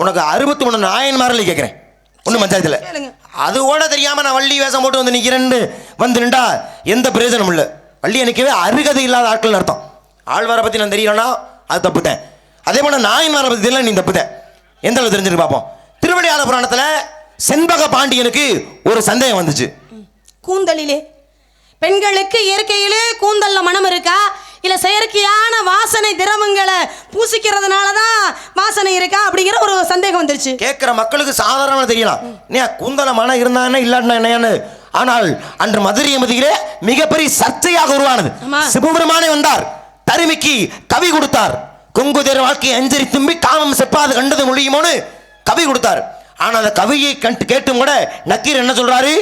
உனக்கு 63 நாயன்மார்கள் கேட்குறேன் ஒன்றும் பஞ்சாயத்தில். அது கூட தெரியாமல் நான் வள்ளி வேஷம் போட்டு வந்து நிற்கிறேன்னு வந்து நின்றா எந்த பிரயோஜனம் இல்லை. வள்ளியை நிற்கவே அருகதை இல்லாத ஆட்கள் அர்த்தம். ஆழ்வாரை பற்றி நான் தெரியலன்னா அது தப்புத்தேன். அதே போல் நாயன்மாரை பற்றி தெரியல நீ தப்புத்தேன். எந்த அளவு தெரிஞ்சிருக்கு பார்ப்போம். திருவிளையாடல் புராணத்தில் செண்பக பாண்டியனுக்கு ஒரு சந்தேகம் வந்துச்சு. கூந்தலிலே பெண்களுக்கு இயற்கையிலே கூந்தல்ல மனம் இருக்கா இல்ல செயற்கையான வாசனை திரவங்களை பூசிக்கிறதுனால தான் வாசனை இருக்கா அப்படிங்கிற ஒரு சந்தேகம் வந்துருச்சு. கேட்கிற மக்களுக்கு சாதாரணமாக தெரியலாம் கூந்தல மனம் இருந்தானே இல்லாட்டினா என்னன்னு. ஆனால் அன்று மதுரை மதியிலே மிகப்பெரிய சர்ச்சையாக உருவானது. சிவபெருமானே வந்தார், தருமிக்கு கவி கொடுத்தார். கொங்குதேர் வாழ்க்கையை அஞ்சரி தும்பி காமம் செப்பாது கண்டது மொழியுமோன்னு கவி கொடுத்தார். ஆனால் அந்த கவியை கேட்டும் கூட நக்கீர் என்ன சொல்றாரு?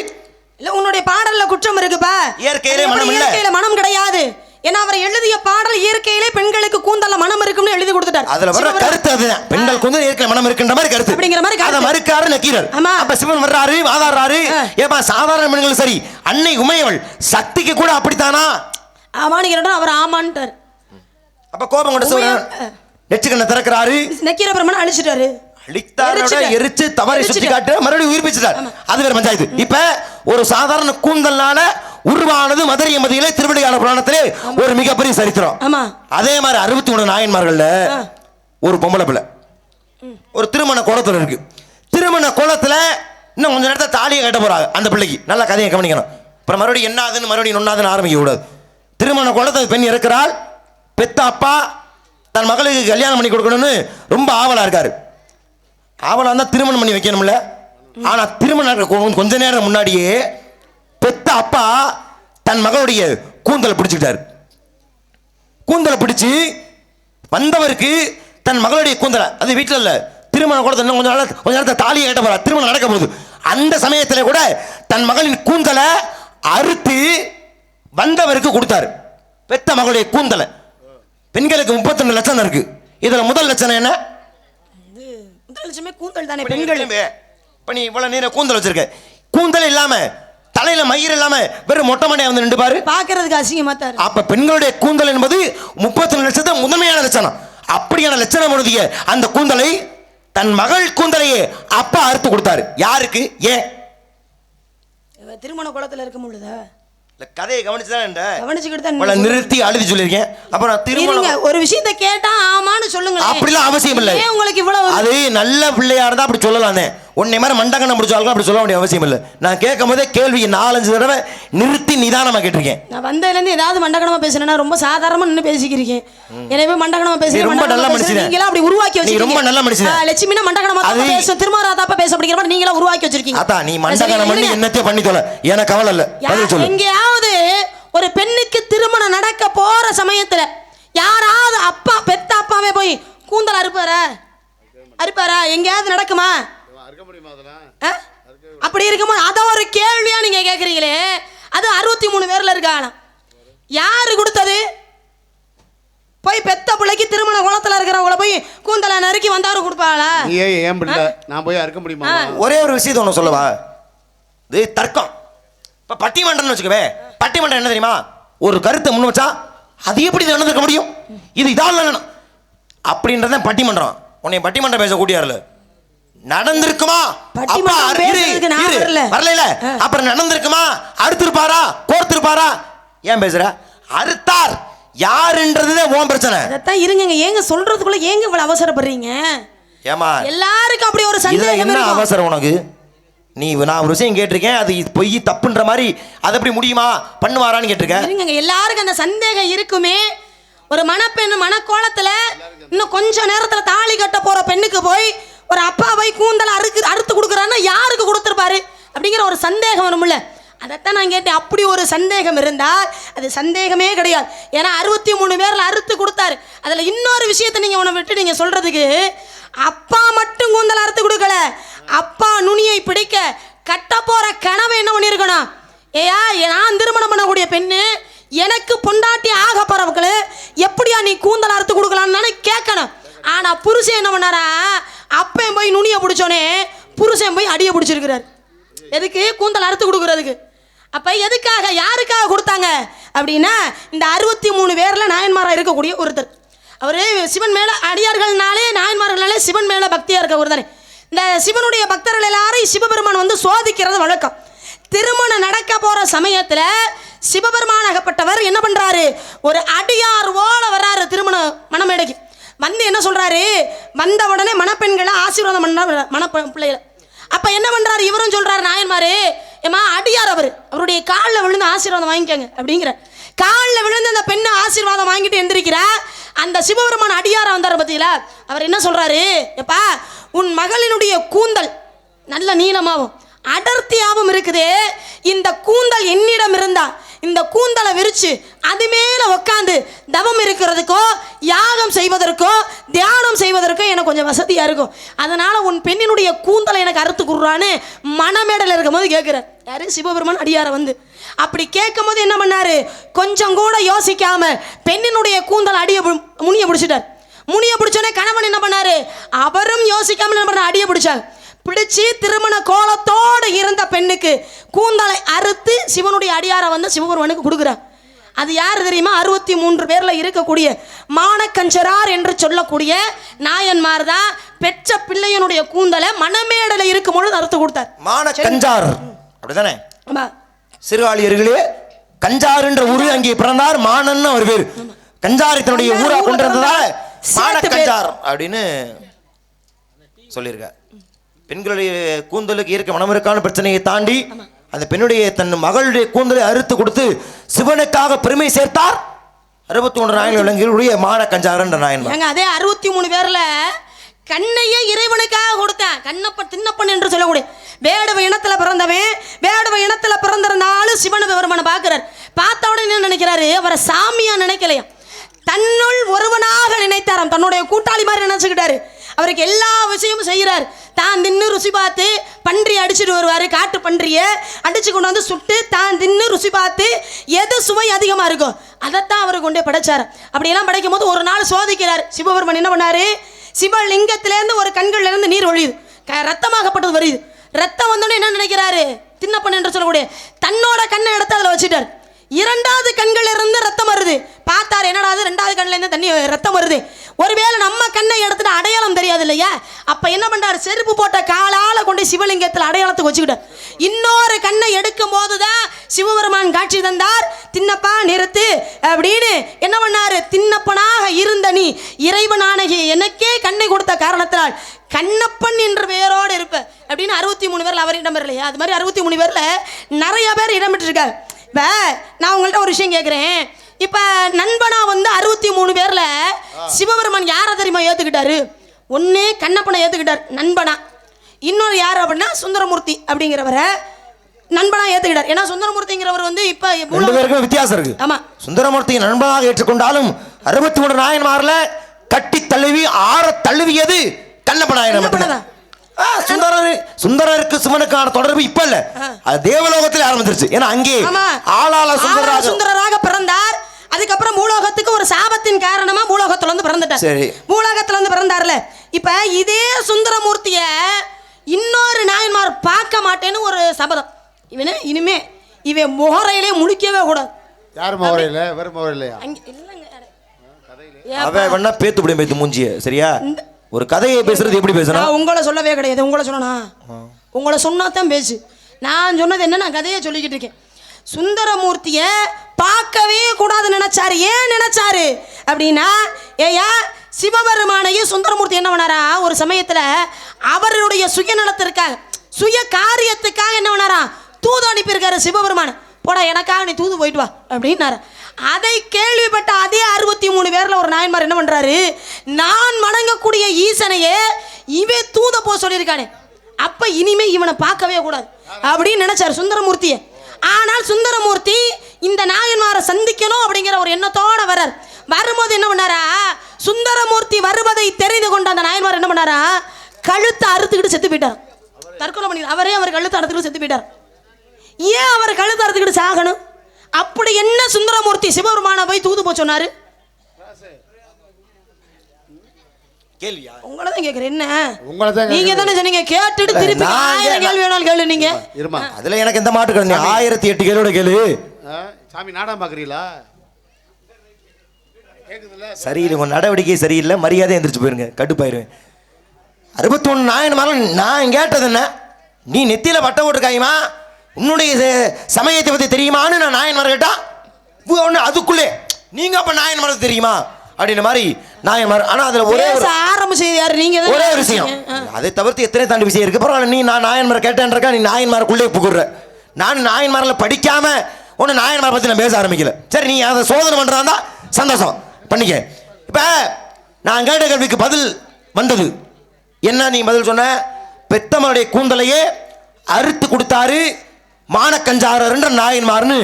இல்ல உன்னுடைய பாடல்ல குற்றம் இருக்குப்பா. இயற்கையிலே மனம் இல்ல, இயற்கையில மனம் கிடையாது. ஏன்னா அவர் எழுதிய பாடல் இயற்கையிலே பெண்களுக்கு கூந்தல்ல மனம் இருக்கும்னு எழுதி கொடுத்துட்டார். அதுல வர கருத்து அதுதான், பெண்கள் கூந்தல் இயற்கை மனம் இருக்குன்ற மாதிரி கருத்து அப்படிங்கிற மாதிரி அத மறுக்காரு நக்கீரர். அப்ப சிவன் வர்றாரு, வாதாடுறாரு. ஏப்பா சாதாரண பெண்கள் சரி, அன்னை உமையவள் சக்திக்கு கூட அப்படித்தானா? ஆமான்னு கேட்டா அவர் ஆமான்ட்டார். அப்ப கோபம் கொண்ட சிவன் நெச்சுக்கண்ணை திறக்கிறாரு, நக்கீர பிரம்மனை அழிச்சிட்டாரு. எரிச்சு தவறை சுட்டி காட்டு மறுபடியும் உயிர்ப்பிச்சிட்டார். அது வேற பஞ்சாயத்து. இப்ப ஒரு சாதாரண கூந்தல்னால உருவானது மதுரை மதியிலே திருவிளையாடல் புராணத்திலே ஒரு மிகப்பெரிய சரித்திரம். அதே மாதிரி 63 நாயன்மார்கள்ல ஒரு பொம்பளை பிள்ளை ஒரு திருமண கோலத்துல இருக்கு. திருமண கோலத்துல இன்னும் கொஞ்ச நேரத்தை தாலியை கட்ட போறாங்க. அந்த பிள்ளைக்கு நல்ல கதையை கவனிக்கணும். அப்புறம் மறுபடியும் என்னாதுன்னு மறுபடியும் நொன்னாதுன்னு ஆரம்பிக்க கூடாது. திருமண கோலத்தில் பெண் இருக்கிறாள். பெத்த அப்பா தன் மகளுக்கு கல்யாணம் பண்ணி கொடுக்கணும்னு ரொம்ப ஆவலா இருக்காரு. ஆவலா தான் திருமணம் பண்ணி வைக்கணும்ல. ஆனா திருமணம் கொஞ்ச நேரம் முன்னாடியே பெத்த அப்பா தன் மகளுடைய கூந்தலை பிடிச்சுக்கிட்டாரு. கூந்தலை பிடிச்சு வந்தவருக்கு தன் மகளுடைய கூந்தலை, அது வீட்டில் இல்ல திருமண கோலத்தில் இன்னும் கொஞ்ச நேரத்தை தாலியை கட்ட போறா, திருமணம் நடக்க போகுது. அந்த சமயத்தில் கூட தன் மகளின் கூந்தலை அறுத்து வந்தவருக்கு கொடுத்தாரு. பெத்த மகளுடைய கூந்தலை. பெண்களுக்கு 32 லட்சம் இருக்கு. இதுல முதல் லட்சணம் என்ன? முதல் லட்சமே கூந்தல் தானே பெண்கள். இப்ப நீ இவ்வளவு நேரம் கூந்தல் வச்சிருக்க, கூந்தல் இல்லாம தலையில மயிர் இல்லாம வெறும் மொட்டை மண்டையா வந்து நின்று பாரு, பாக்குறதுக்கு அசிங்கமா தான். அப்ப பெண்களுடைய கூந்தல் என்பது 32 லட்சத்தை முதன்மையான லட்சணம். அப்படியான லட்சணம் உடைய அந்த கூந்தலை தன் மகள் கூந்தலையே அப்பா அறுத்து கொடுத்தாரு. யாருக்கு? ஏன்? திருமண குளத்துல இருக்கும் பொழுதா? கதையை கவனிச்சுதான் நிறுத்தி அழுதி சொல்லிருக்கேன். அப்புறம் திருமணம் ஒரு விஷயத்தை கேட்டா ஆமான்னு சொல்லுங்க. அப்படிலாம் அவசியம் இல்லை. உங்களுக்கு இவ்வளவு அது நல்ல பிள்ளையா இருந்தா அப்படி சொல்லலானே. உன்னை மாதிரி மண்டகனம் பிடிச்சாலும் அப்படி சொல்ல வேண்டிய அவசியம் இல்லை. நான் கேட்கும் போதே கேள்வியை 4-5 தடவை நிறுத்தி நிதானமா கேட்டிருக்கேன். நான் வந்ததுல இருந்து ஏதாவது மண்டகனமா பேசுறேன்னா ரொம்ப சாதாரணமா நின்று பேசிக்கிறீங்க. எனவே மண்டகனமா பேசுறீங்க. ரொம்ப நல்ல மனுஷன். நீங்களா அப்படி உருவாக்கி வச்சிருக்கீங்க. ரொம்ப நல்ல மனுஷன். லட்சுமினா மண்டகனமா பேச, திருமாராதாப்ப பேச அப்படிங்கிற மாதிரி நீங்களா உருவாக்கி வச்சிருக்கீங்க. அதான் நீ மண்டகனம் பண்ணி என்னத்தையும் பண்ணி தொலை, எனக்கு கவலை இல்ல. எங்கேயாவது ஒரு பெண்ணுக்கு திருமணம் நடக்க போற சமயத்துல யாராவது அப்பா பெத்த அப்பாவே போய் கூந்தல் அறுப்பாரா எங்கேயாவது நடக்குமா? அப்படி இருக்குமா? அத ஒரு கேள்வியா நீங்க கேக்குறீங்களே. அது 63 பேர்ல இருக்காங்க. யாரு கொடுத்தது? போய் பெத்த பிள்ளைக்கு திருமண குளத்துல இருக்கிறவங்கள போய் கூந்தல நறுக்கி வந்தாரு கொடுப்பாளா? ஏன் பிள்ளை நான் போய் அறுக்க முடியுமா? ஒரே ஒரு விஷயத்தை ஒன்று சொல்லவா? இது தர்க்கம். இப்ப பட்டிமன்றம்னு வச்சுக்கவே, பட்டிமன்றம் என்ன தெரியுமா? ஒரு கருத்தை முன் வச்சா அது எப்படி நடந்துக்க முடியும், இது இதால அப்படின்றத பட்டிமன்றம். உன்னை பட்டிமன்றம் பேச கூட்டியாருல நடந்திருக்குமா? வரல அப்புறம் நடந்திருக்குமா? அறுத்திருப்பாரா? கோர்த்திருப்பாரா? ஏன் பேசுற? அறுத்தார் யாருன்றதுதான் உன் பிரச்சனை. அதான் இருங்க, ஏங்க சொல்றதுக்குள்ள ஏங்க இவ்வளவு அவசரப்படுறீங்க? ஏமா எல்லாருக்கும் அப்படி ஒரு சந்தேகம். என்ன அவசரம் உனக்கு? நீ நான் ஒரு விஷயம் கேட்டிருக்கேன், அது பொய் தப்புன்ற மாதிரி அது எப்படி முடியுமா பண்ணுவாரான்னு கேட்டிருக்கேன். இருங்க, எல்லாருக்கும் அந்த சந்தேகம் இருக்குமே. ஒரு மணப்பெண்ணு மணக்கோலத்துல இன்னும் கொஞ்ச நேரத்துல தாலி கட்ட போற பெண்ணுக்கு போய் ஒரு அப்பா போய் கூந்தல அறுத்து கொடுக்குறான்னா யாருக்கு கொடுத்துருப்பாரு அப்படிங்கிற ஒரு சந்தேகம் வரும்ல. அதைத்தான் நான் கேட்டேன். அப்படி ஒரு சந்தேகம் இருந்தால் அது சந்தேகமே கிடையாது. ஏன்னா 63 பேர்ல அறுத்து கொடுத்தாரு. அதுல இன்னொரு விஷயத்த நீங்க உன விட்டு நீங்க சொல்றதுக்கு, அப்பா மட்டும் கூந்தல் அறுத்து கொடுக்கல, அப்பா நுனியை பிடிக்க கட்ட போற கனவு என்ன பண்ணிருக்கணும்? ஏயா நான் திருமணம் பண்ணக்கூடிய பெண்ணு, எனக்கு பொண்டாட்டி ஆக போறவங்களு எப்படியா நீ கூந்தல் அறுத்து கொடுக்கலான்னு கேட்கணும். ஆனா புருஷன் என்ன பண்ணாரா? அப்பன் போய் நுனியை பிடிச்சோனே புருஷன் போய் அடியை பிடிச்சிருக்கிறார். எதுக்கு? கூந்தல் அறுத்து கொடுக்கறதுக்கு. அப்ப எதுக்காக, யாருக்காக கொடுத்தாங்க அப்படின்னா இந்த 63 பேர்ல நாயன்மாரா இருக்கக்கூடிய ஒருத்தர். அவரு சிவன் மேல அடியார்கள்னாலே நாயன்மார்கள்னாலே சிவன் மேல பக்தியா இருக்கவர் தானே. இந்த சிவனுடைய பக்தர்கள் எல்லாரும் சிவபெருமான் வந்து சோதிக்கிறது வழக்கம். திருமணம் நடக்க போற சமயத்துல சிவபெருமானாகப்பட்டவர் என்ன பண்றாரு, ஒரு அடியார் ஓல வர்றாரு திருமண மணமேடைக்கு. வந்து என்ன சொல்றாரு, வந்த உடனே மணப்பெண்களை ஆசீர்வாதம் பண்ண பிள்ளைகளை. அப்ப என்ன பண்றாரு, இவரும் சொல்றாரு நாயன்மாரு, ஏமா அடியார் அவருடைய காலில் விழுந்து ஆசீர்வாதம் வாங்கிக்கங்க அப்படிங்கிற. காலில் விழுந்து அந்த பெண்ணை ஆசீர்வாதம் வாங்கிட்டு எந்திரிக்கிறா. அந்த சிவபெருமான் அடியாரா வந்தார் பத்தியில. அவர் என்ன சொல்றாரு, எப்பா உன் மகளினுடைய கூந்தல் நல்ல நீளமாகவும் அடர்த்தியாகவும் இருக்குது. இந்த கூந்தல் என்னிடம் இருந்தா இந்த கூந்தலை விரிச்சு அது மேல உட்காந்து தவம் இருக்கிறதுக்கோ யாகம் செய்வதற்கோ தியானம் செய்வதற்கோ எனக்கு கொஞ்சம் வசதியா இருக்கும். அதனால உன் பெண்ணினுடைய கூந்தலை எனக்கு அறுத்து கொடுறான்னு மணமேடல இருக்கும் போது கேட்கிறார். யாரு, சிவபெருமான் அடியார வந்து. அப்படி கேட்கும் போது என்ன பண்ணாரு, கொஞ்சம் கூட யோசிக்காம பெண்ணினுடைய கூந்தல் முனிய பிடிச்சிட்டார். முனிய பிடிச்சோடனே கணவன் என்ன பண்ணாரு, அவரும் யோசிக்காம என்ன பண்ண அடிய பிடிச்சாங்க. பிடிச்சு திருமண கோலத்தோடு இருந்த பெண்ணுக்கு கூந்தலை அறுத்து சிவனுடைய அடியார வந்து சிவபெருமானுக்கு கொடுக்குறார். அது யார் தெரியுமா, 63 பேர்ல இருக்கக்கூடிய மானக்கஞ்சரார் என்று சொல்லக்கூடிய நாயன்மார் தான் பெற்ற பிள்ளையனுடைய கூந்தலை மணமேடல இருக்கும் பொழுது அறுத்து கொடுத்தார். மானக்கஞ்சார் அப்படிதானே. ஆமா, சிறுவாளியர்களே கஞ்சார் என்ற ஊரு அங்கே பிறந்தார். மானன் அவர் பேர். கஞ்சாரி தன்னுடைய ஊரா கொண்டிருந்ததால் மானக்கஞ்சார் அப்படின்னு சொல்லியிருக்கார். பெண்களுடைய கூந்தலுக்கு இயற்கை மனம் இருக்கான பிரச்சனையை தாண்டி அந்த பெண்ணுடைய தன் மகளுடைய கூந்தலை அறுத்து கொடுத்து சிவனுக்காக பெருமை சேர்த்தார் 61 நாயன்கள் விளங்கிய மானக்கஞ்சார் என்ற நாயன். அதே 63 பேர்ல கண்ணையே இறைவனுக்காக கொடுத்தேன். கண்ணப்பன் தின்னப்பன் என்று சொல்லக்கூடிய வேடுவ இனத்துல பிறந்தவன். வேடுவ இனத்துல பிறந்திருந்தாலும் சிவபெருமானை பார்க்கிறார். பார்த்த உடனே என்ன நினைக்கிறாரு, அவரை சாமியா நினைக்கலையா, தன்னுள் ஒருவனாக நினைத்தாராம். தன்னுடைய கூட்டாளி மாதிரி நினைச்சுக்கிட்டாரு. அவருக்கு எல்லா விஷயமும் செய்கிறார். தான் தின்னு ருசி பார்த்து பன்றி அடிச்சுட்டு வருவார். காட்டு பன்றியை அடிச்சு கொண்டு வந்து சுட்டு தான் தின்னு ருசி பார்த்து எது சுவை அதிகமாக இருக்கும் அதைத்தான் அவருக்கு கொண்டே படைச்சார். அப்படியெல்லாம் படைக்கும் போது ஒரு நாள் சோதிக்கிறார். சிவபெருமான் என்ன பண்ணாரு, சிவலிங்கத்திலேருந்து ஒரு கண்கள்லேருந்து நீர் ஒழியுது, ரத்தமாகப்பட்டது வருது. ரத்தம் வந்தோடனே என்ன நினைக்கிறாரு, தின்னப்பன் என்று சொல்லக்கூடிய தன்னோட கண்ணை எடுத்து அதில் வச்சுட்டார். 2வது கண்கள் இருந்து ரத்தம் வருது. பார்த்தார், என்னடா 2வது கண்ணில் இருந்து தண்ணி ரத்தம் வருது, ஒருவேளை நம்ம கண்ணை எடுத்துட்டு அடையாளம் தெரியாது இல்லையா. அப்ப என்ன பண்றாரு, செருப்பு போட்ட காலால கொண்டு சிவலிங்கத்தில் அடையாளத்துக்கு வச்சுக்கிட்டார். இன்னொரு கண்ணை எடுக்கும் போதுதான் சிவபெருமான் காட்சி தந்தார். தின்னப்பா நிறுத்து அப்படின்னு என்ன பண்ணாரு, தின்னப்பனாக இருந்த நீ இறைவனானகி எனக்கே கண்ணை கொடுத்த காரணத்தினால் கண்ணப்பன் என்ற பெயரோடு இருப்ப அப்படின்னு 63 பேர்ல அவர் இடம் பெறலையா. அது மாதிரி 63 பேர்ல நிறைய பேர் இடம் பெற்றிருக்காரு. இப்போ நான் உங்கள்கிட்ட ஒரு விஷயம் கேட்குறேன். இப்போ நண்பனா வந்து 63 பேர்ல சிவபெருமான் யாரை தெரியுமா ஏற்றுக்கிட்டாரு, ஒன்று கண்ணப்பனை ஏற்றுக்கிட்டார் நண்பனா, இன்னொரு யார் அப்படின்னா சுந்தரமூர்த்தி அப்படிங்கிறவரை நண்பனா ஏற்றுக்கிட்டார். ஏன்னா சுந்தரமூர்த்திங்கிறவர் வந்து இப்போ 2 பேருக்கும் வித்தியாசம் இருக்கு. ஆமா, சுந்தரமூர்த்தியை நண்பனாக ஏற்றுக்கொண்டாலும் 63 நாயன்மார்ல கட்டி தழுவி ஆற தழுவியது கண்ணப்பனாயன். சுந்தரருக்கு சிவனுக்கான தொடர்பு இப்ப இல்ல, அது தேவலோகத்தில் ஆரம்பிச்சிருச்சு. ஏன்னா அங்கே ஆளாள சுந்தரராக பிறந்தார். அதுக்கப்புறம் பூலோகத்துக்கு ஒரு சாபத்தின் காரணமா பூலோகத்துல வந்து பிறந்துட்டார். சரி, பூலோகத்துல வந்து பிறந்தார்ல. இப்ப இதே சுந்தரமூர்த்திய இன்னொரு நாயன்மார் பார்க்க மாட்டேன்னு ஒரு சபதம். இவனு இனிமே இவன் முகரையிலே முழிக்கவே கூடாது. யார் முகரையில, வேற முகரையிலையா? இல்லங்க, அவன் வேணா பேத்து விட பேத்து மூஞ்சிய. சரியா, ஒரு கதையை பேசுறது எப்படி பேசுறேன், உங்களை சொல்லவே கிடையாது. உங்களை சொல்லனா, உங்களை சொன்னாதான் பேசு. நான் சொன்னது என்ன, நான் கதையை சொல்லிக்கிட்டு இருக்கேன். சுந்தரமூர்த்திய பார்க்கவே கூடாது நினைச்சாரு. ஏன் நினைச்சாரு அப்படின்னா, ஏயா சிவபெருமானையும் சுந்தரமூர்த்தி என்ன பண்ணாரா, ஒரு சமயத்துல அவருடைய சுயநலத்திற்காக சுய காரியத்துக்காக என்ன பண்ணாரா, தூது அனுப்பியிருக்காரு சிவபெருமான. போடா எனக்காக நீ தூது போயிட்டு வா அப்படின்னாரு. அதை கேள்விப்பட்ட அதே 63 பேர்ல ஒரு நாயன்மார் என்ன பண்றாரு, நான் வணங்கக்கூடிய ஈசனையே இவன் தூத போ சொல்லியிருக்கானே, அப்ப இனிமே இவனை பார்க்கவே கூடாது அப்படின்னு நினைச்சாரு சுந்தரமூர்த்தியை. ஆனால் சுந்தரமூர்த்தி இந்த நாயன்மாரை சந்திக்கணும் அப்படிங்கிற ஒரு எண்ணத்தோட வர்றார். வரும்போது என்ன பண்ணாரா, சுந்தரமூர்த்தி வருவதை தெரிந்து கொண்ட அந்த நாயன்மார் என்ன பண்ணாரா, கழுத்தை அறுத்துக்கிட்டு செத்து போயிட்டார். தற்கொலை பண்ணி அவரே அவர் கழுத்தை அறுத்துக்கிட்டு செத்து போயிட்டார். ஏன் அவர் கழுத்தை அறுத்துக்கிட்டு சாகணும்? அப்படி என்ன சுந்தரமூர்த்தி சிவபெருமான போய் தூது போ சொன்னாரு? கேள்வியா? உங்களை தான் கேட்குறேன். என்ன நீங்க தானே சொன்னீங்க, கேட்டுட்டு திருப்பி 1000 கேள்வி வேணாலும் கேளு. நீங்க அதுல எனக்கு எந்த மாட்டு கிடையாது. 1008 கேள்வியோட கேளு. சாமி நாடகம் பாக்குறீங்களா? சரியில்லை, உங்க நடவடிக்கை சரியில்லை, மரியாதை எந்திரிச்சு போயிருங்க, கட்டுப்பாயிருவேன். 61 நாயன்மார்கள் நான் கேட்டது என்ன, நீ நெத்தியில பட்டை போட்டிருக்காயுமா, உன்னுடைய சமயத்தை பத்தி தெரியுமான்னு நான் நாயன்மார் கேட்டா ஒன்று அதுக்குள்ளே நீங்க அப்ப நாயன்மார் தெரியுமா அப்படின்ற மாதிரி நாயன்மார். ஆனா அதுல ஒரே ஒரே ஒரு விஷயம், அதை தவிர்த்து எத்தனை தாண்டி விஷயம் இருக்கு. பரவாயில்ல, நீ நான் நாயன்மார் கேட்டேன்றக்கா நீ நாயன்மாருக்குள்ளே புகுற. நான் நாயன்மார்ல படிக்காம ஒன்று நாயன்மார் பத்தி நான் பேச ஆரம்பிக்கல. சரி, நீ அதை சோதனை பண்றதா சந்தோஷம் பண்ணிக்க. இப்ப நான் கேட்ட கேள்விக்கு பதில் வந்தது என்ன, நீ பதில் சொன்ன, பெத்தமனுடைய கூந்தலையே அறுத்து கொடுத்தாரு மானக்கஞ்சாரர் நாயன்மார்னு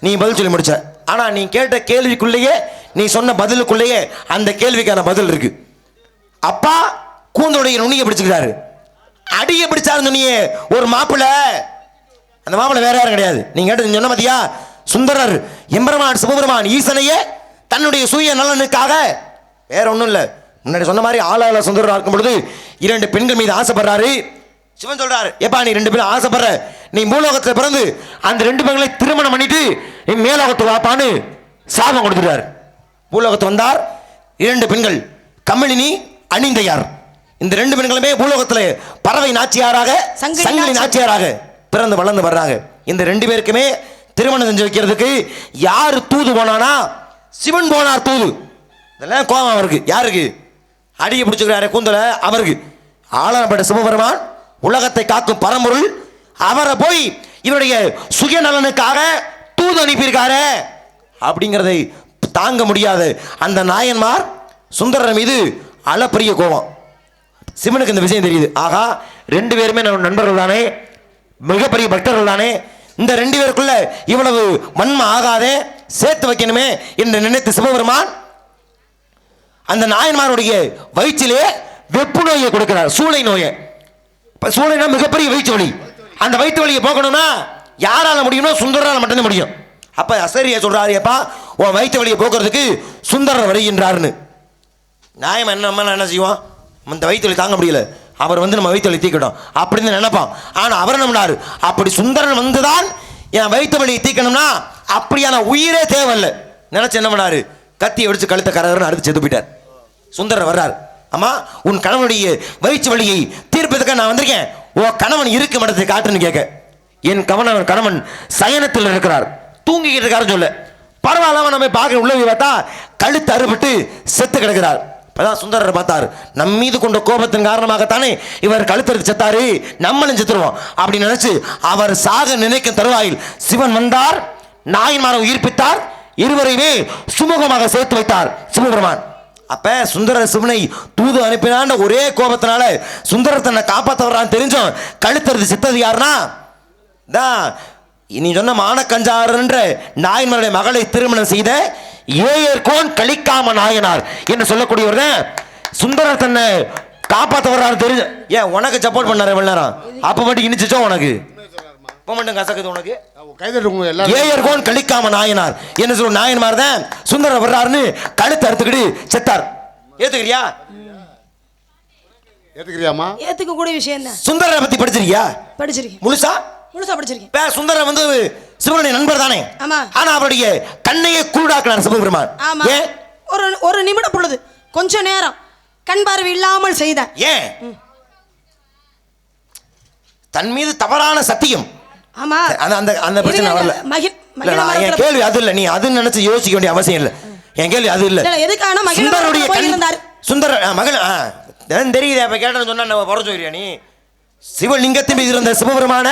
நீ பதில் சொல்லி முடிச்ச. ஆனா நீ கேட்ட கேள்விக்குள்ளேயே, நீ சொன்ன பதிலுக்குள்ளேயே அந்த கேள்விக்கான பதில் இருக்கு. அப்பா கூந்தலுடைய நுனியை பிடிச்சுக்கிறாரு, அடியை பிடிச்சாரு நுனியே ஒரு மாப்பிள்ள. அந்த மாப்பிள்ள வேற யாரும் கிடையாது, நீங்க கேட்டு சொன்ன மதியா சுந்தரர் எம்பெருமான் சிவபெருமான் ஈசனையே தன்னுடைய சுய நலனுக்காக, வேற ஒன்றும் இல்லை, முன்னாடி சொன்ன மாதிரி ஆளாள சுந்தரராக இருக்கும் பொழுது 2 பெண்கள் மீது ஆசைப்படுறாரு. சிவன் சொல்றாரு, எப்பா நீ 2 பேரும் ஆசைப்படுற, நீ பூலோகத்தில் பிறந்து அந்த 2 பெண்களை திருமணம் பண்ணிட்டு நீ மேலோகத்து வாப்பான்னு சாபம் கொடுத்துட்டார். பூலோகத்து வந்தார் 2 பெண்கள், கமலினி அணிந்தையார். இந்த 2 பெண்களுமே பூலோகத்தில் பறவை நாச்சியாராக, சங்கிலி நாச்சியாராக பிறந்து வளர்ந்து வர்றாங்க. இந்த 2 பேருக்குமே திருமணம் செஞ்சு வைக்கிறதுக்கு யாரு தூது போனானா, சிவன் போனார் தூது. இதெல்லாம் கோபம் அவருக்கு. யாருக்கு? அடியை பிடிச்சுக்கிறாரு கூந்தல அவருக்கு. ஆளப்பட்ட சிவபெருமான் உலகத்தை காக்கும் பரம்பொருள், அவரை போய் இவருடைய சுயநலனுக்காக தூது அனுப்பியிருக்காரு அப்படிங்கிறதை தாங்க முடியாத அந்த நாயன்மார் சுந்தரர் மீது அளப்பரிய கோபம். சிவனுக்கு இந்த விஷயம் தெரியுது, ஆகா 2 பேருமே நண்பர்கள் தானே, மிகப்பெரிய பக்தர்கள் தானே, இந்த 2 பேருக்குள்ள இவ்வளவு வன்மம் ஆகாதே, சேர்த்து வைக்கணுமே என்று நினைத்து சிவபெருமான் அந்த நாயன்மாருடைய வயிற்றிலே வெப்பு நோயை கொடுக்கிறார், சூளை நோயை. சூளைனா மிகப்பெரிய வயிற்று வலி. அந்த வயிற்று வலியை போக்கணும்னா யாரால முடியும்னா சுந்தரால மட்டும்தான் முடியும். அப்ப அசரிய சொல்றாரு, எப்பா உன் வயிற்று வலியை போக்குறதுக்கு சுந்தரர் வருகின்றார்னு. நியாயம் என்ன செய்வோம், இந்த வயிற்று வலி தாங்க முடியல, அவர் வந்து நம்ம வயிற்று வலி தீக்கட்டும் அப்படின்னு நினைப்பான். ஆனா அவர் என்ன பண்ணாரு, அப்படி சுந்தரன் வந்துதான் என் வயிற்று வலியை தீக்கணும்னா அப்படியான உயிரே தேவையில்லை நினைச்சு என்ன பண்ணாரு, கத்தி அடிச்சு கழுத்த கரகரன்னு அடுத்து செத்து போயிட்டார். சுந்தரர் வர்றார், அம்மா உன் கணவனுடைய வயிற்று வலியை தீர்ப்பதற்காக நான் வந்திருக்கேன், உன் கணவன் இருக்கும் இடத்தை காட்டுன்னு கேட்க. என் கணவன் சயனத்தில் இருக்கிறார், தூங்கிக்கிட்டு இருக்காருன்னு சொல்ல. பரவாயில்லாம நம்ம பார்க்க உள்ள பார்த்தா கழுத்து அறுபட்டு செத்து கிடக்கிறார். இப்பதான் சுந்தரர் பார்த்தார், நம் மீது கொண்ட கோபத்தின் காரணமாகத்தானே இவர் கழுத்தறுத்து செத்தாரு, நம்மளும் செத்துருவோம் அப்படின்னு நினைச்சு அவர் சாக நினைக்கும் தருவாயில் சிவன் வந்தார், நாயன்மாரை உயிர்ப்பித்தார், இருவரையுமே சுமூகமாக சேர்த்து வைத்தார் சிவபெருமான். அப்ப சுந்தரர் சிவனை தூது அனுப்பினான்ற ஒரே கோபத்தினால சுந்தரர் தன்னை காப்பாற்ற வர்றான்னு தெரிஞ்சும் கழுத்தறுத்து செத்தது யாருன்னா நீ சொன்ன மானக்கஞ்சாரன்ற நாயன்மாருடைய மகளை திருமணம் செய்த ஏயர்கோன் கலிக்காம நாயனார் என்று சொல்லக்கூடியவர் தான் சுந்தரர் தன்னை காப்பாற்ற வர்றாரு தெரிஞ்சு. ஏன் உனக்கு சப்போர்ட் பண்ணாரு இவ்வளவு நேரம், அப்ப மட்டும் இனிச்சோ உனக்கு, இப்ப மட்டும் கசக்குது உனக்கு. ஏயர்கோன் கலிக்காம நாயனார் என்ன சொல்ற நாயன்மார் தான் சுந்தரர் வர்றாருன்னு கழுத்து அறுத்துக்கிட்டு செத்தார். ஏத்துக்கிறியா? ஏத்துக்கிறியாமா? ஏத்துக்க கூடிய விஷயம் தான். சுந்தரரை பத்தி படிச்சிருக்கியா? படிச்சிருக்கேன், முழுசா முழுசா படிச்சிருக்கேன். சுந்தரர் வந்து சிவனுடைய நண்பர் தானே, ஆனா அவருடைய கண்ணையே குருடாக்கினார் சிவபெருமான். ஏன்? ஒரு நிமிட பொழுது கொஞ்ச நேரம் கண் பார்வை இல்லாமல் செய்தார். ஏன்? தன் மீது தவறான சத்தியம். ஆமா, அந்த அந்த பிரச்சனை வரல. என் கேள்வி அது இல்ல, நீ அது நினைச்சு யோசிக்க வேண்டிய அவசியம் இல்ல. என் கேள்வி அது இல்ல. சுந்தரருடைய சுந்தர மகள் தெரியுது, அப்ப கேட்டேன்னு சொன்னா நம்ம புற சொல்றியா நீ? சிவலிங்கத்தின் மீது இருந்த சிவபெருமான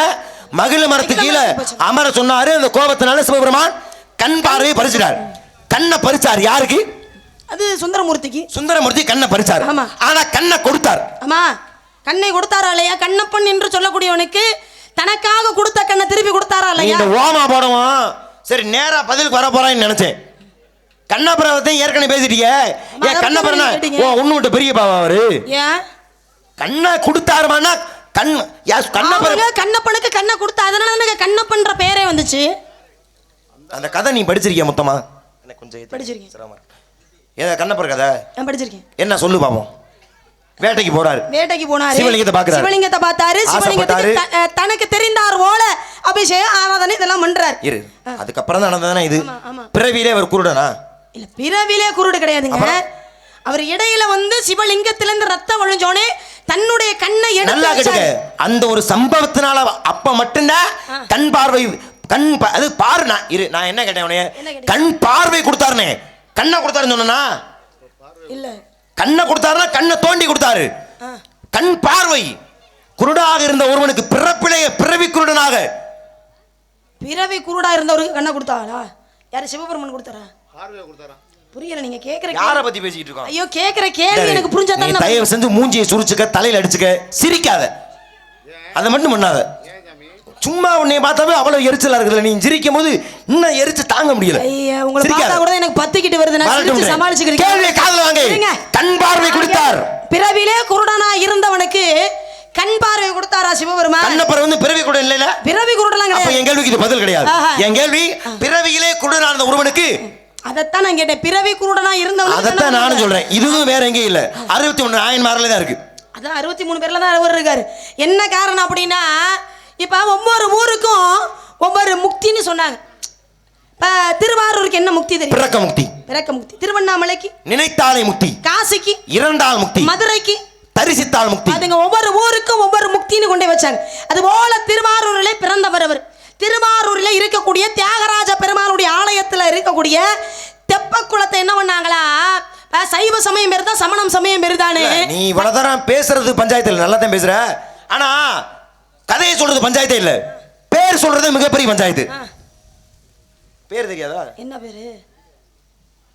மகிழ மரத்து கீழே அமர சொன்னாரு. அந்த கோபத்தினால சிவபெருமான் கண் பார்வையை பறிச்சிட்டார். கண்ணை பறிச்சார் யாருக்கு? அது சுந்தரமூர்த்திக்கு. சுந்தரமூர்த்தி கண்ணை பறிச்சார், ஆனா கண்ணை கொடுத்தார். ஆமா, கண்ணை கொடுத்தாரா இல்லையா? கண்ணப்பன் என்று சொல்லக்கூடியவனுக்கு தனக்காக கொடுத்த கண்ணை திருப்பி கொடுத்தாரா இல்லையா? இந்த ஓமா போடவும் சரி நேரா பதிலுக்கு வர போறான்னு நினைச்சேன். கண்ணபுரத்தை ஏற்கனவே பேசிட்டீங்க. ஏன் கண்ணபுரனா ஒண்ணு விட்டு பெரிய பாவா அவரு? ஏன் கண்ணை கொடுத்தாருமானா கண்ணப்பனுக்கு கண்ணை கொடுத்தா அதனால கண்ணப்பன்ற பேரே வந்துச்சு. அந்த கதை நீ படிச்சிருக்கிய மொத்தமா? எனக்கு கொஞ்சம் படிச்சிருக்கேன். ஏதா கண்ணப்பர் கதை நான் படிச்சிருக்கேன். என்ன சொல்லு பாப்போம். வேட்டைக்கு போறாரு, வேட்டைக்கு போனாரு, சிவலிங்கத்தை பார்க்கறாரு, சிவலிங்கத்தை பார்த்தாரு, சிவலிங்கத்துக்கு தனக்கு தெரிந்தார் போல அபிஷேகம் ஆராதனை இதெல்லாம் பண்றாரு. இரு, அதுக்கு அப்புறம் தான் நடந்ததானே இது. பிறவியிலே அவர் குருடனா? இல்ல பிறவிலே குருடு கிடையாதுங்க. அவர் இடையில வந்து சிவலிங்கத்திலிருந்து ரத்தம் ஒழிஞ்சோனே தன்னுடைய கண்ணை நல்லா கேட்டுக்க. அந்த ஒரு சம்பவத்தினால அப்ப மட்டும்தான் கண் பார்வை அது பாருண்ணா இரு. நான் என்ன கேட்டேன் உனே, கண் பார்வை கொடுத்தாருனே. கண்ணை கொடுத்தாருன்னு சொன்னா இல்ல, கண்ணை கொடுத்தாருன்னா கண்ணை தோண்டி கொடுத்தாரு. கண் பார்வை குருடாக இருந்த ஒருவனுக்கு பிறவி குருடனாக பிறவி குருடா இருந்தவருக்கு கண்ணை கொடுத்தாளா? யாரு? சிவபெருமன் கொடுத்தாரா? புரியல. நீங்க கேக்குற யார பத்தி பேசிட்டு இருக்கோம்? ஐயோ, கேக்குற கேள்வி எனக்கு புரிஞ்சா தானே. தயவு செஞ்சு மூஞ்சியை சுரிச்சுக்க, தலையில அடிச்சுக்க, சிரிக்காத. அதை மட்டும் பண்ணாத. சும்மா உன்னை பார்த்தாவே அவ்வளவு எரிச்சலா இருக்குல்ல, நீ சிரிக்கும் போது இன்னும் எரிச்சு தாங்க முடியல. ஐயா, உங்களை பார்த்தா கூட எனக்கு பத்திக்கிட்டு வருது. நான் சிரிச்சு சமாளிச்சுக்கிறேன். கேள்வியை காதுல வாங்க. கண் பார்வை கொடுத்தார். பிறவிலே குருடனா இருந்தவனுக்கு கண் பார்வை கொடுத்தாரா சிவபெருமான்? கண்ணப்பர் வந்து பிறவி குருடன் இல்ல. பிறவி குருடலாம் கிடையாது. அப்ப என் கேள்விக்கு இது பதில் கிடையாது. என் கேள்வி பிறவியிலே குருடனா இருந்த ஒருவனுக்கு, அதத்தான் நான் கேட்டேன். பிறவி குருடனா இருந்தவனுக்கு அதத்தான் நானும் சொல்றேன். இதுவும் வேற எங்கேயும் இல்ல. 61 நாயன்மார்ல தான் இருக்கு. அதான் 63 பேர்ல தான் அவர் இருக்காரு. என்ன காரணம் அப்படின்னா, இப்ப ஒவ்வொரு ஊருக்கும் ஒவ்வொரு முக்தின்னு சொன்னாங்க. இப்ப திருவாரூருக்கு என்ன முக்தி தெரியும்? பிறக்க முக்தி. பிறக்க முக்தி. திருவண்ணாமலைக்கு நினைத்தாலே முக்தி. காசிக்கு இறந்தால் முக்தி. மதுரைக்கு தரிசித்தால் முக்தி. அதுங்க ஒவ்வொரு ஊருக்கும் ஒவ்வொரு முக்தின்னு கொண்டே வச்சாங்க. அது போல திருவாரூரிலே பிறந்தவர் அவர். திருவாரூரில் இருக்கக்கூடிய தியாகராஜ பெருமாளுடைய ஆலயத்தில் இருக்கக்கூடிய தெப்பக்குளத்தை என்ன பண்ணாங்களா, சைவ சமயம் பெருதா சமணம் சமயம் பெருதானே. நீ இவ்வளவுதான் பேசுறது பஞ்சாயத்துல நல்லா தான் பேசுற. ஆனா கதையை சொல்றது பஞ்சாயத்தே இல்ல, பேர் சொல்றது மிகப்பெரிய பஞ்சாயத்து. பேர் தெரியாதா? என்ன பேரு?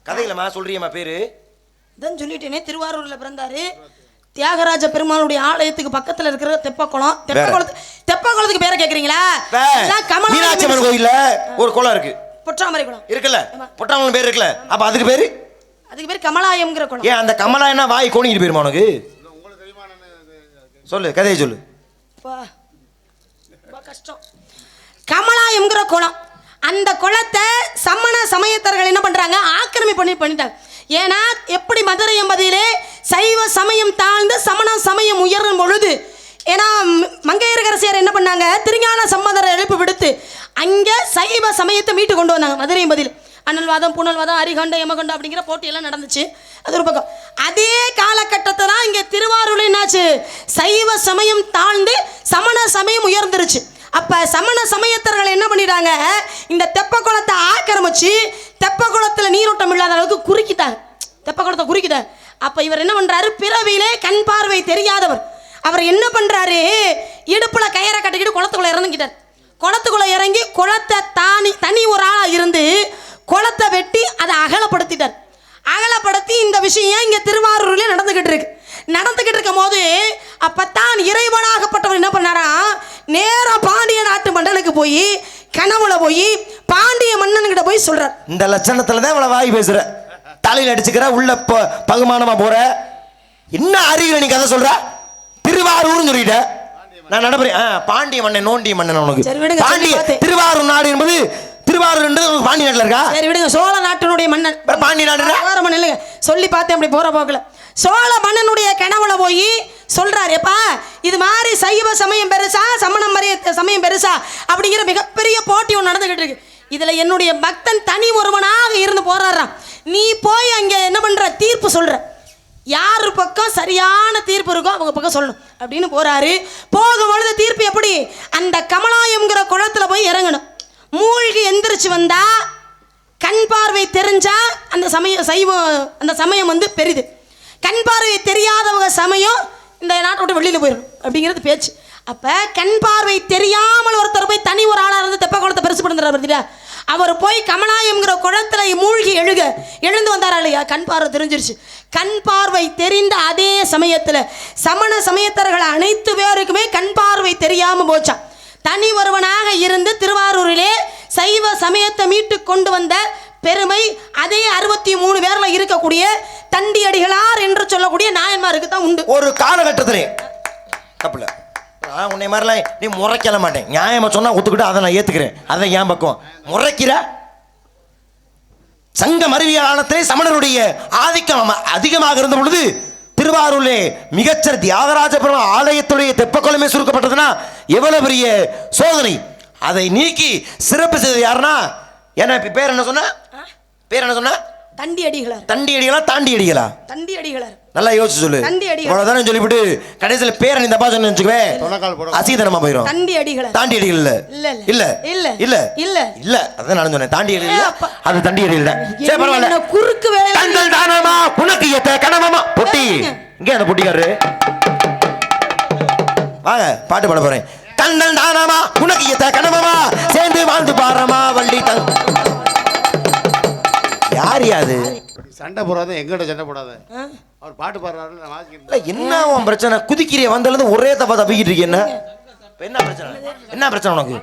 கதையிலமா சொல்றியம்மா பேரு? தான் சொல்லிட்டேனே, திருவாரூர்ல பிறந்தாரு. தியாகராஜ பெருமாளுடைய ஆலயத்துக்கு பக்கத்துல இருக்கிற தெப்பக்குளம். தெப்பக்குளத்துக்கு பேரை கேக்குறீங்களா? மீனாட்சி அம்மன் கோயில்ல ஒரு குளம் இருக்கு, பொற்றாமரை குளம் இருக்குல்ல. பொற்றாமரை பேர் இருக்குல்ல, அப்ப அதுக்கு பேரு கமலாயம்ங்கிற குளம். ஏன் அந்த கமலாயம்னா வாய் கோணிட்டு போயிருமா உனக்கு? சொல்லு, கதையை சொல்லு. கஷ்டம். கமலாயம்ங்கிற குளம். அந்த குளத்தை சமண சமயத்தர்கள் என்ன பண்றாங்க, ஆக்கிரமிப்பு பண்ணிட்டாங்க. ஏன்னா எப்படி மதுரை என்பதிலே சைவ சமயம் தாழ்ந்து சமண சமயம் உயரும் பொழுது, ஏன்னா மங்கையரசியார் என்ன பண்ணாங்க, திருஞான சம்பந்தரை எழுப்பு விடுத்து அங்கே சைவ சமயத்தை மீட்டு கொண்டு வந்தாங்க. மதுரை என்பதில் அனல்வாதம் புனல்வாதம் அரிகண்டம் யமகண்டம் அப்படிங்கிற போட்டியெல்லாம் நடந்துச்சு. அது ஒரு பக்கம். அதே காலகட்டத்தை தான் இங்கே திருவாரூரில் என்னாச்சு, சைவ சமயம் தாழ்ந்து சமண சமயம் உயர்ந்துருச்சு. அப்ப சமண சமயத்தர்கள் என்ன பண்ணிட்டாங்க, இந்த தெப்பக்குளத்தை ஆக்கிரமிச்சு தெப்பக்குளத்துல நீரோட்டம் இல்லாத அளவுக்கு குறுக்கிட்டாங்க. தெப்பக்குளத்தை குறுக்கிட்டாங்க. அப்ப இவர் என்ன பண்றாரு, பிறவியிலே கண் பார்வை தெரியாதவர். அவர் என்ன பண்றாரு, இடுப்புல கயிறை கட்டிக்கிட்டு குளத்துக்குள்ள இறங்கிட்டார். குளத்துக்குள்ள இறங்கி குளத்தை தனி ஒரு ஆளா இருந்து குளத்தை வெட்டி அதை அகலப்படுத்திட்டார். அகலப்படுத்தி இந்த விஷயம் இங்க திருவாரூர்ல நடந்துகிட்டு இருக்கும் போது அப்பத்தான் இறைவனாகப்பட்டவர் என்ன பண்ணாரா, நேரா பாண்டிய நாட்டு மன்னனுக்கு போய் கனவுல போய் பாண்டிய மன்னன்கிட்ட போய் சொல்றார். இந்த லட்சணத்துல தான் இவ்வளவு வாய் பேசுற, தலையில அடிச்சுக்கிற, உள்ள பகுமானமா போற. என்ன அறிவு நீ கதை சொல்ற? திருவாரூர் சொல்லிட்ட, நான் நடப்புறேன். பாண்டிய மன்னன் நோண்டிய மன்னன் உனக்கு. பாண்டிய திருவாரூர் நாடு என்பது திருவாரூர் பாண்டிய நாட்டுல இருக்கா? சரி விடுங்க. சோழ நாட்டினுடைய மன்னன் பாண்டிய நாடு மன்னன் இல்லைங்க. சொல்லி பார்த்தேன் அப்படி போற போக்கல. சோழ மன்னனுடைய கனவுல போய் சொல்றாரு, எப்பா இது மாதிரி சைவ சமயம் பெருசா சமணம் சமயம் பெருசா அப்படிங்கிற மிகப்பெரிய போட்டி ஒன்று நடந்துகிட்டு இருக்கு. இதுல என்னுடைய பக்தன் தனி ஒருவனாக இருந்து போராடுறான். நீ போய் அங்க என்ன பண்ற, தீர்ப்பு சொல்ற. யாரு பக்கம் சரியான தீர்ப்பு இருக்கோ அவங்க பக்கம் சொல்லணும் அப்படின்னு போறாரு. போகும்பொழுது தீர்ப்பு எப்படி, அந்த கமலாயம்ங்கிற குளத்துல போய் இறங்கணும். மூழ்கி எந்திரிச்சு வந்தா கண் பார்வை தெரிஞ்சா அந்த சமயம் வந்து பெரிது. கண் பார்வை தெரியாதவங்க சமயம் இந்த நாட்டை விட்டு வெளியில போயிடும் அப்படிங்கிறது பேச்சு. அப்ப கண் பார்வை தெரியாமல் ஒருத்தர் போய் தனி ஒரு ஆளா இருந்து தெப்ப குளத்தை பெருசு பண்ணுறாரு. அவர் போய் கமலாயம்ங்கிற குளத்துல மூழ்கி எழுந்து வந்தாரா இல்லையா, கண் பார்வை தெரிஞ்சிருச்சு. கண் பார்வை தெரிந்த அதே சமயத்துல சமண சமயத்தர்கள் அனைத்து பேருக்குமே கண் பார்வை தெரியாம போச்சா. தனி ஒருவனாக இருந்து திருவாரூரிலே சைவ சமயத்தை மீட்டு கொண்டு வந்த பெருமை அதே 63 பேர்ல இருக்கக்கூடிய தண்டியடிகளார் என்று சொல்லக்கூடிய நாயன்மாருக்கு தான் உண்டு. ஒரு காலகட்டத்திலே தப்புல உன்னை மாதிரிலாம் நீ முறைக்கல மாட்டேன், நியாயமா சொன்னா ஒத்துக்கிட்டு அதை நான் ஏத்துக்கிறேன். அதை ஏன் பக்கம் முறைக்கிற? சங்கம் அறிவியல் காலத்திலே சமணருடைய ஆதிக்கம் அதிகமாக இருந்த பொழுது திருவாரூரிலே மிகச்சர் தியாகராஜ பெருமாள் ஆலயத்துடைய தெப்பக்குளமே சுருக்கப்பட்டதுன்னா எவ்வளவு பெரிய சோதனை. அதை நீக்கி சிறப்பு செய்தது யாருன்னா, என்ன பேர் என்ன சொன்ன, பேர் என்ன சொன்ன, தண்டி அடிகளார். தண்டி அடிகளா தாண்டி அடிகளா? தண்டி அடிகளார். நல்லா யோசிச்சு சொல்லு. தண்டி அடிகளார். அவ்வளவுதானே சொல்லிவிட்டு கடைசியில பேரை நீ தப்பா சொன்னு வச்சுக்கவே அசீதனமா போயிடும். தண்டி அடிகளார். தாண்டி அடிகள் இல்ல இல்ல இல்ல இல்ல இல்ல இல்ல இல்ல அதான் நான் சொன்னேன். தாண்டி அடிகள் இல்ல, அது தண்டி அடிகள் இல்ல. சரி பரவாயில்ல. என்ன குறுக்கு வேலை தங்கள் தானமா உனக்கு ஏத்த கனவமா பொட்டி. இங்க அந்த பொட்டிக்காரரு வாங்க, பாட்டு பாட போறேன். தங்கள் தானமா உனக்கு ஏத்த கனவமா சேர்ந்து வாழ்ந்து பாரமா வள்ளி தங். யார் யாது? சண்டை போடாத, எங்கிட்ட சண்டை போடாத. அவர் பாட்டு பாடுறாரு, நான் வாசிக்கிறேன். இல்ல என்ன உன் பிரச்சனை? குதிக்கிறிய வந்ததுல ஒரே தப்பா தப்பிக்கிட்டு இருக்கீங்க. என்ன என்ன பிரச்சனை? என்ன பிரச்சனை உனக்கு?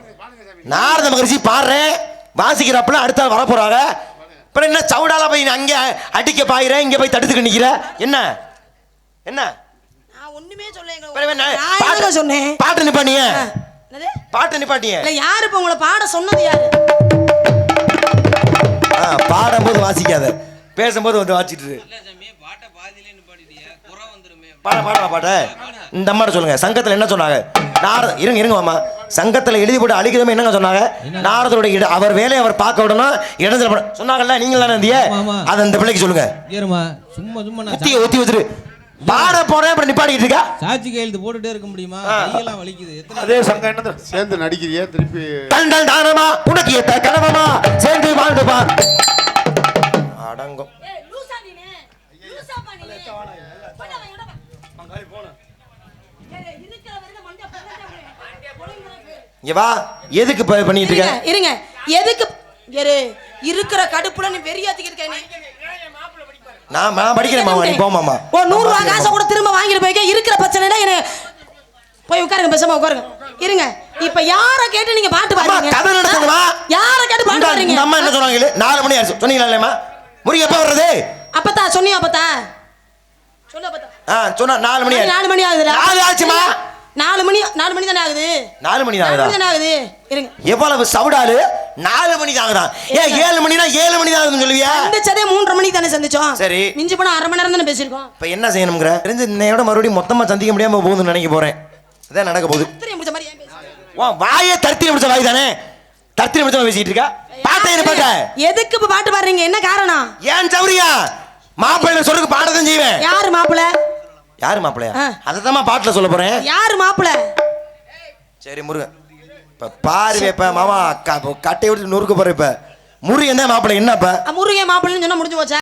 நாரத மகரிஷி பாடுறேன் வாசிக்கிறப்பல அடுத்த வர போறாங்க. இப்ப என்ன சவுடால போய் அங்க அடிக்க பாயிர, இங்க போய் தடுத்துக்க நிக்கிற? என்ன என்ன நான் ஒண்ணுமே சொல்லேங்க. பாட்டு சொன்னேன். பாட்டு நிப்பாட்டிய. என்னது? பாட்டு நிப்பாட்டிய. இல்ல யாரு இப்ப உங்களை பாட சொன்னது யாரு? பாடும்போது வாசிக்காத, பேசும்போது வந்து வாசிட்டு பாட பாடலாம். பாட்ட இந்த அம்மா சொல்லுங்க. சங்கத்துல என்ன சொன்னாங்க? இருங்க இருங்க மாமா. சங்கத்துல எழுதி போட்டு அழிக்கிறமே என்னங்க சொன்னாங்க? நாரதருடைய அவர் வேலையை அவர் பார்க்க விடணும், இடத்துல சொன்னாங்கல்ல. நீங்க தானே இருந்தீங்க, அதை அந்த பிள்ளைக்கு சொல்லுங்க. சும்மா சும்மா ஊத்தி ஊத்தி வச்சிரு. பாட போறேன் அப்புறம் நிப்பாடிட்டு இருக்கா? சாட்சி கையெழுத்து போட்டுட்டே இருக்க முடியுமா? கையெல்லாம் வலிக்குது. அதே சங்கம் என்ன சேர்ந்து நடிக்கிறியா? திருப்பி தண்டல் தானமா உனக்கு ஏத்த கனவமா சேர்ந்து வாழ்ந்து பார். அடங்கும். வா, எதுக்கு பண்ணிட்டு இருக்க? இருங்க, எதுக்கு இருக்கிற கடுப்புல நீ வெறியாத்திட்டு இருக்க? நான் படிக்கிறேன் மாமா, நீ போ மாமா. ஓ 100 ரூபாய் காசை கூட திரும்ப வாங்கிட்டு போய்க்க. இருக்கிற பிரச்சனைடா என்ன? போய் உட்காருங்க, பேசாம உட்காருங்க. இருங்க, இப்ப யார கேட்டு நீங்க பாட்டு பாடுறீங்க? கதை நடத்துங்கமா. யார கேட்டு பாட்டு பாடுறீங்க? அம்மா என்ன சொன்னாங்க? 4 மணி ஆச்சு சொன்னீங்களா? முருகன் எப்ப வர்றது? அப்பதா சொன்னியா? அப்பதா சொல்லு. அப்பதா சொன்னா 4 மணி. 4 மணி ஆகுதுடா. 4 ஆச்சுமா? 4 மணி தானே ஆகுது. 4 மணி தானே ஆகுது. இருங்க, எவ்வளவு சவுடாலு? 4 மணி தாங்கதான். ஏன் 7 மணினா 7 மணி தான் ஆகுதுன்னு சொல்லுவியா? சந்திச்சதே 3:30 மணிக்கு தானே சந்திச்சோம். சரி, மிஞ்சி போனா அரை மணி நேரம் தானே பேசிருக்கோம். இப்ப என்ன செய்யணும்ங்கற? தெரிஞ்சு இன்னையோட மறுபடியும் மொத்தமா சந்திக்க முடியாம போகுதுன்னு நினைக்க போறேன். அதான் நடக்க போகுது. தத்திரி முடிச்ச மாதிரி ஏன் பேசுறீங்க? வா, வாயே தத்திரி முடிச்ச வாய் தானே. தத்திரி முடிச்ச பேசிட்டு இருக்கா? பாட்டை என்ன பாட்ட? எதுக்கு இப்ப பாட்டு பாடுறீங்க? என்ன காரணம்? ஏன் சௌரியா? மாப்பிள்ளை சொல்றதுக்கு பாடதான் செய்வேன். யாரு மாப்பிள்ளை? யாரு மாப்பிள்ளையா? அததான் பாட்டுல சொல்ல போறேன். யாரு மாப்பிள்ளை? சரி முருகன். இப்ப பாரு இப்ப மாமா கட்டையை விட்டு நொறுக்க போற. இப்ப முருகன் தான் மாப்பிள்ளை. என்னப்ப முருகன் மாப்பிள்ளைன்னு சொன்னா முடிஞ்சு போச்சா?